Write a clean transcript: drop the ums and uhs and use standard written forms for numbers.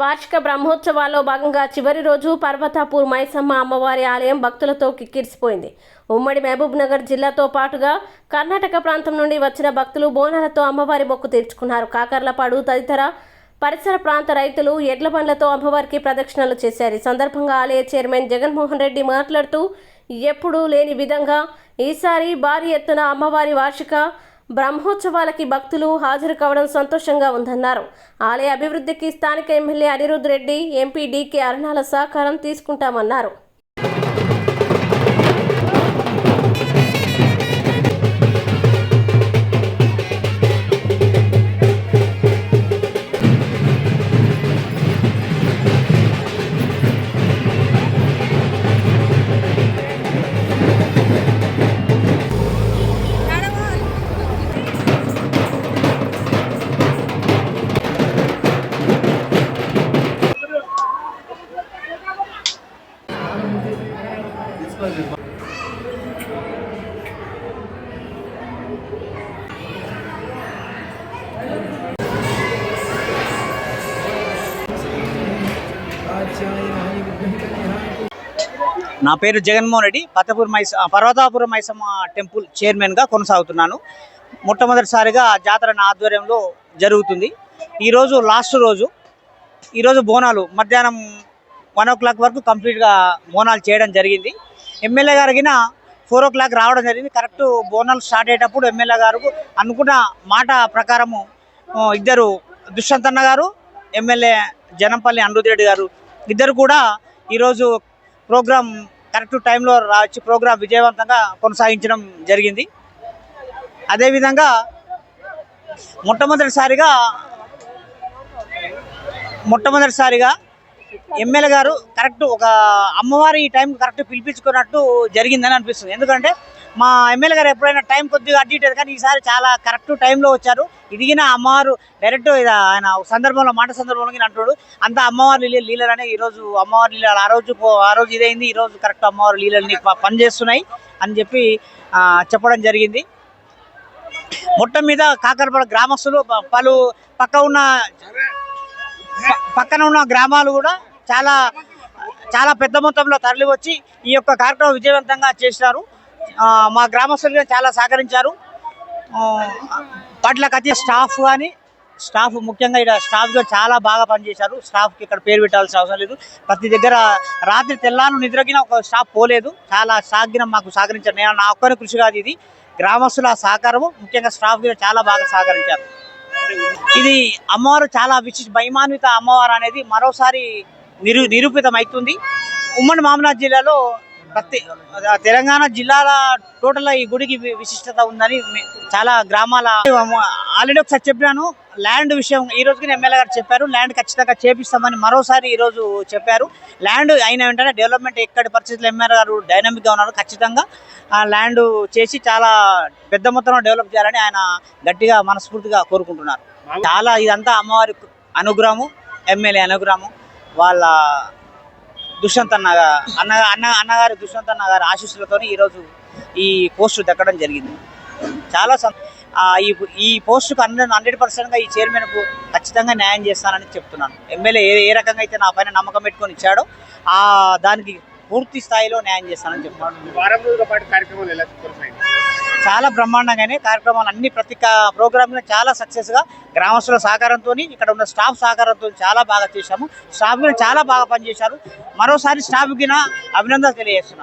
వార్షిక బ్రహ్మోత్సవాల్లో భాగంగా చివరి రోజు పర్వతాపూర్ మైసమ్మ అమ్మవారి ఆలయం భక్తులతో కిక్కిరిసిపోయింది. ఉమ్మడి మహబూబ్ నగర్ జిల్లాతో పాటుగా కర్ణాటక ప్రాంతం నుండి వచ్చిన భక్తులు బోనాలతో అమ్మవారి మొక్కు తీర్చుకున్నారు. కాకర్లపాడు తదితర పరిసర ప్రాంత రైతులు ఎడ్ల బండ్లతో అమ్మవారికి ప్రదక్షిణలు చేశారు. ఈ సందర్భంగా ఆలయ చైర్మన్ జగన్మోహన్ రెడ్డి మాట్లాడుతూ ఎప్పుడూ లేని విధంగా ఈసారి భారీ ఎత్తున అమ్మవారి వార్షిక బ్రహ్మోత్సవాలకి భక్తులు హాజరు కావడం సంతోషంగా ఉందన్నారు. ఆలయ అభివృద్ధికి స్థానిక MLA Anirudh Reddy, MP DK అరుణాల సహకారం తీసుకుంటామన్నారు. నా పేరు జగన్మోహన్ రెడ్డి. పర్వతాపురం మైసమ్మ టెంపుల్ చైర్మన్గా కొనసాగుతున్నాను. మొట్టమొదటిసారిగా జాతర నా ఆధ్వర్యంలో జరుగుతుంది. ఈరోజు లాస్ట్ రోజు. ఈరోజు బోనాలు మధ్యాహ్నం 1 o'clock వరకు కంప్లీట్గా బోనాలు చేయడం జరిగింది. ఎమ్మెల్యే గారికి 4 o'clock రావడం జరిగింది. కరెక్ట్ బోనాలు స్టార్ట్ అయ్యేటప్పుడు ఎమ్మెల్యే గారు అనుకున్న మాట ప్రకారము ఇద్దరు దుష్యంతన్న గారు, ఎమ్మెల్యే జనంపల్లి అనిరుద్ రెడ్డి గారు ఇద్దరు కూడా ఈరోజు ప్రోగ్రాం కరెక్ట్ టైంలో వచ్చి ప్రోగ్రాం విజయవంతంగా కొనసాగించడం జరిగింది. అదేవిధంగా మొట్టమొదటిసారిగా ఎమ్మెల్యే గారు కరెక్ట్ ఒక అమ్మవారి ఈ టైం కరెక్ట్ పిలిపించుకున్నట్టు జరిగిందని అనిపిస్తుంది. ఎందుకంటే మా ఎమ్మెల్యే గారు ఎప్పుడైనా టైం కొద్దిగా అడ్డు ఇట్టేది, కానీ ఈసారి చాలా కరెక్ట్ టైంలో వచ్చారు. ఇదిగిన అమ్మవారు డైరెక్ట్ ఆయన సందర్భంలో మాట సందర్భంలో అంటాడు అంత అమ్మవారి లీలలనే ఈరోజు అమ్మవారి లీలలు ఆ రోజు ఇదైంది. ఈరోజు కరెక్ట్ అమ్మవారి లీలల్ని పనిచేస్తున్నాయి అని చెప్పి చెప్పడం జరిగింది. మొత్తం మీద కాకరపాడు గ్రామస్తులు పలు పక్కన ఉన్న గ్రామాలు కూడా చాలా పెద్ద మొత్తంలో తరలి వచ్చి ఈ యొక్క కార్యక్రమం విజయవంతంగా చేసినారు. మా గ్రామస్తులు చాలా సహకరించారు. వాటికి వచ్చే స్టాఫ్ ముఖ్యంగా ఇక్కడ స్టాఫ్ చాలా బాగా పనిచేశారు. స్టాఫ్కి ఇక్కడ పేరు పెట్టాల్సిన అవసరం లేదు. ప్రతి దగ్గర రాత్రి తెల్లాను నిద్రగిన ఒక స్టాఫ్ పోలేదు. చాలా సాగిన మాకు సహకరించారు. నేను నా ఒక్కరి కృషి కాదు, ఇది గ్రామస్తుల సహకారము. ముఖ్యంగా స్టాఫ్ చాలా బాగా సహకరించారు. ఇది అమ్మవారు చాలా మహిమాన్విత అమ్మవారు అనేది మరోసారి నిరూపితం అవుతుంది. ఉమ్మడి మహబూబ్నగర్ జిల్లాలో తెలంగాణ జిల్లాల టోటల్ ఈ గుడికి విశిష్టత ఉందని చాలా గ్రామాల ఆల్రెడీ ఒకసారి చెప్పాను. ల్యాండ్ విషయం ఈ రోజుకి ఎమ్మెల్యే గారు చెప్పారు, ల్యాండ్ ఖచ్చితంగా చేపిస్తామని మరోసారి ఈరోజు చెప్పారు. ల్యాండ్ అయిన వెంటనే డెవలప్మెంట్ ఎక్కడి పరిస్థితుల్లో ఎమ్మెల్యే గారు డైనమిక్గా ఉన్నారు. ఖచ్చితంగా ఆ ల్యాండ్ చేసి చాలా పెద్ద మొత్తంలో డెవలప్ చేయాలని ఆయన గట్టిగా మనస్ఫూర్తిగా కోరుకుంటున్నారు. చాలా ఇదంతా అమ్మవారి అనుగ్రహము, ఎమ్మెల్యే అనుగ్రహము, వాళ్ళ అన్నగారి దుష్యంతన్న గారి ఆశీస్సులతో ఈరోజు ఈ పోస్టు దక్కడం జరిగింది. చాలా ఈ పోస్టుకు 100% ఈ చైర్మన్కు ఖచ్చితంగా న్యాయం చేస్తానని చెప్తున్నాను. ఎమ్మెల్యే ఏ రకంగా అయితే నా పైన నమ్మకం పెట్టుకొని ఇచ్చాడో దానికి పూర్తి స్థాయిలో న్యాయం చేస్తానని చెప్తున్నాను. చాలా బ్రహ్మాండంగానే కార్యక్రమాలు అన్ని ప్రతి ప్రోగ్రామ్ చాలా సక్సెస్గా గ్రామస్తుల సహకారంతో, ఇక్కడ ఉన్న స్టాఫ్ సహకారంతో చాలా బాగా చేశాము. స్టాఫ్ చాలా బాగా పనిచేశారు. మరోసారి స్టాఫ్కి అభినందనలు తెలియజేస్తున్నాను.